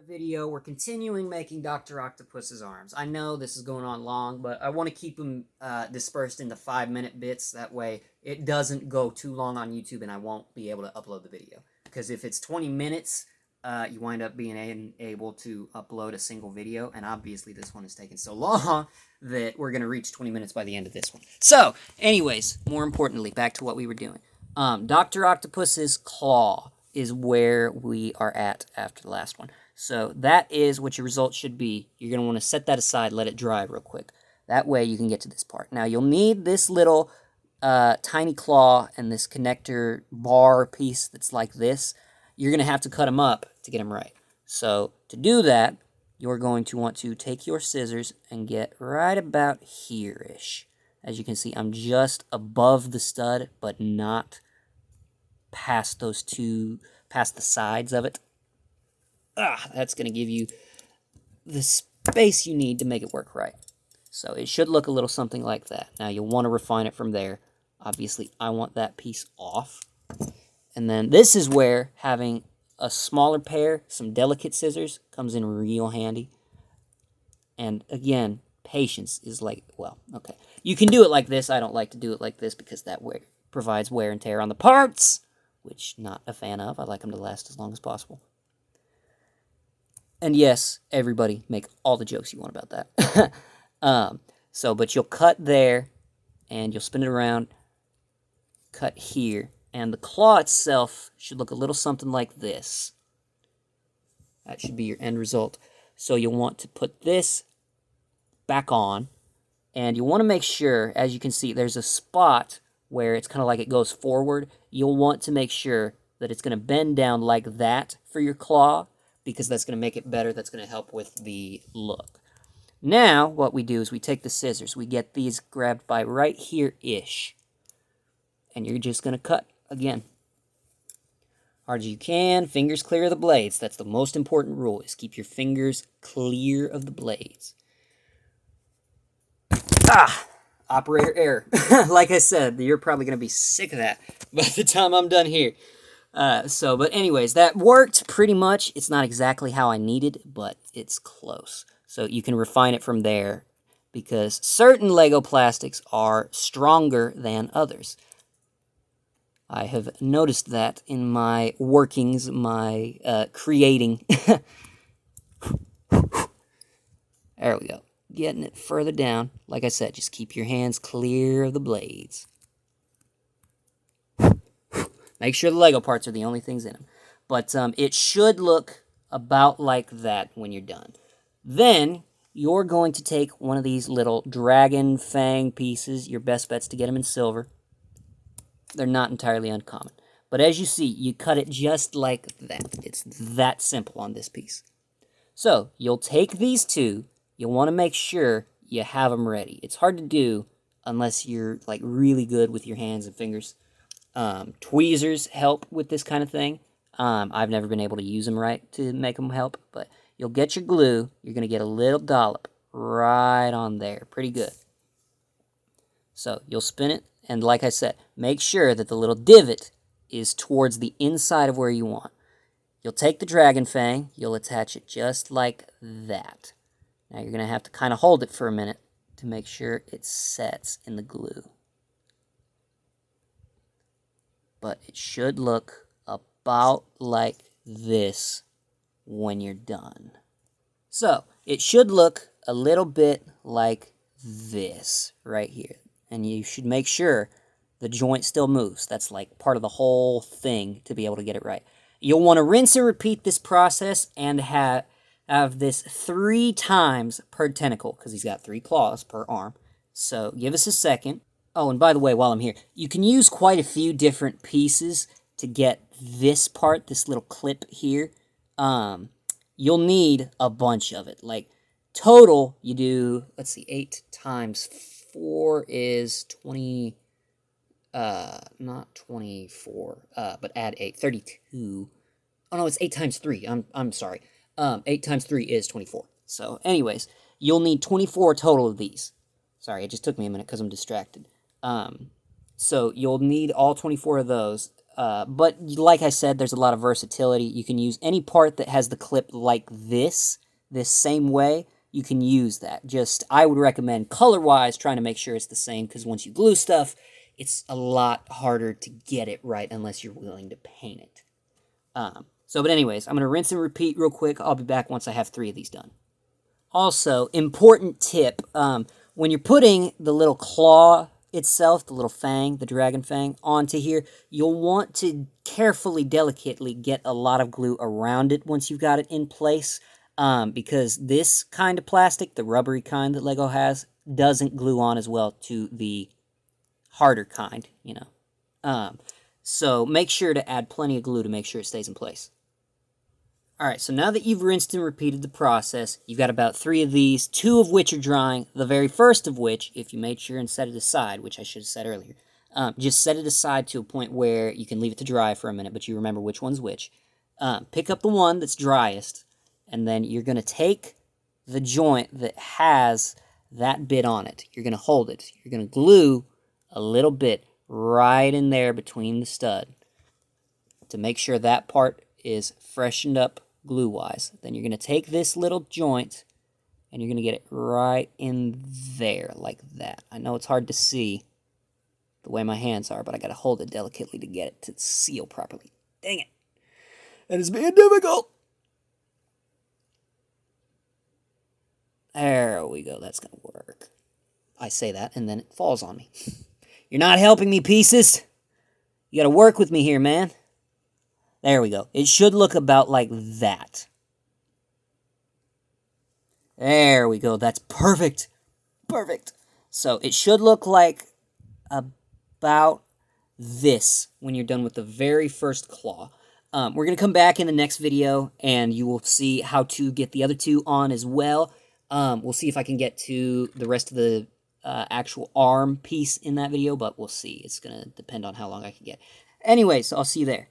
Video, we're continuing making Dr. Octopus's arms. I know this is going on long, but I want to keep them dispersed into 5-minute bits. That way it doesn't go too long on YouTube and I won't be able to upload the video. Because if it's 20 minutes, you wind up being able to upload a single video, and obviously this one is taking so long that we're going to reach 20 minutes by the end of this one. So, anyways, more importantly, back to what we were doing. Dr. Octopus's claw is where we are at after the last one. So that is what your result should be. You're going to want to set that aside, let it dry real quick. That way you can get to this part. Now you'll need this little tiny claw and this connector bar piece that's like this. You're going to have to cut them up to get them right. So to do that, you're going to want to take your scissors and get right about here-ish. As you can see, I'm just above the stud, but not past those two, past the sides of it. That's going to give you the space you need to make it work right. So it should look a little something like that. Now you'll want to refine it from there. Obviously, I want that piece off. And then this is where having a smaller pair, some delicate scissors, comes in real handy. And again, patience is like, well, okay. You can do it like this. I don't like to do it like this because that provides wear and tear on the parts, which not a fan of. I like them to last as long as possible. And yes, everybody, make all the jokes you want about that. But you'll cut there, and you'll spin it around, cut here, and the claw itself should look a little something like this. That should be your end result. So you'll want to put this back on, and you'll want to make sure, as you can see, there's a spot where it's kind of like it goes forward. You'll want to make sure that it's going to bend down like that for your claw, because that's going to make it better. That's going to help with the look. Now, what we do is we take the scissors. We get these grabbed by right here-ish. And you're just going to cut again. Hard as you can, fingers clear of the blades. That's the most important rule, is keep your fingers clear of the blades. Operator error. Like I said, you're probably going to be sick of that by the time I'm done here. But anyways, that worked pretty much. It's not exactly how I needed, but it's close. So you can refine it from there, because certain Lego plastics are stronger than others. I have noticed that in my workings, my creating. There we go. Getting it further down. Like I said, just keep your hands clear of the blades. Make sure the Lego parts are the only things in them. But it should look about like that when you're done. Then you're going to take one of these little dragon fang pieces. Your best bet's to get them in silver. They're not entirely uncommon. But as you see, you cut it just like that. It's that simple on this piece. So you'll take these two. You'll want to make sure you have them ready. It's hard to do unless you're like really good with your hands and fingers. Tweezers help with this kind of thing. I've never been able to use them right to make them help, but you'll get your glue. You're going to get a little dollop right on there. Pretty good. So you'll spin it, and like I said, make sure that the little divot is towards the inside of where you want. You'll take the dragon fang. You'll attach it just like that. Now you're going to have to kind of hold it for a minute to make sure it sets in the glue. But it should look about like this when you're done. So, it should look a little bit like this right here. And you should make sure the joint still moves. That's like part of the whole thing to be able to get it right. You'll want to rinse and repeat this process and have this 3 times per tentacle, because he's got 3 claws per arm. So, give us a second. Oh, and by the way, while I'm here, you can use quite a few different pieces to get this part, this little clip here. You'll need a bunch of it. Like, total, you do, let's see, 8 times 4 is 20, not 24, but add 8, 32. Oh, no, it's 8 times 3. I'm sorry. 8 times 3 is 24. So, anyways, you'll need 24 total of these. Sorry, it just took me a minute because I'm distracted. So you'll need all 24 of those. But like I said, there's a lot of versatility. You can use any part that has the clip like this same way. You can use that. Just, I would recommend color-wise trying to make sure it's the same, because once you glue stuff, it's a lot harder to get it right unless you're willing to paint it. But anyways, I'm going to rinse and repeat real quick. I'll be back once I have 3 of these done. Also, important tip, when you're putting the little claw itself, the little fang, the dragon fang, onto here, you'll want to carefully, delicately get a lot of glue around it once you've got it in place, because this kind of plastic, the rubbery kind that Lego has, doesn't glue on as well to the harder kind, you know. So make sure to add plenty of glue to make sure it stays in place. Alright, so now that you've rinsed and repeated the process, you've got about 3 of these, 2 of which are drying, the very first of which, if you made sure and set it aside, which I should have said earlier, just set it aside to a point where you can leave it to dry for a minute, but you remember which one's which. Pick up the one that's driest, and then you're going to take the joint that has that bit on it. You're going to hold it. You're going to glue a little bit right in there between the stud to make sure that part is freshened up glue-wise. Then you're going to take this little joint and you're going to get it right in there like that. I know it's hard to see the way my hands are, but I got to hold it delicately to get it to seal properly. Dang it. That is being difficult. There we go. That's going to work. I say that and then it falls on me. You're not helping me, pieces. You got to work with me here, man. There we go. It should look about like that. There we go. That's perfect. Perfect. So it should look like about this when you're done with the very first claw. We're going to come back in the next video and you will see how to get the other 2 on as well. We'll see if I can get to the rest of the actual arm piece in that video, but we'll see. It's going to depend on how long I can get. Anyways, I'll see you there.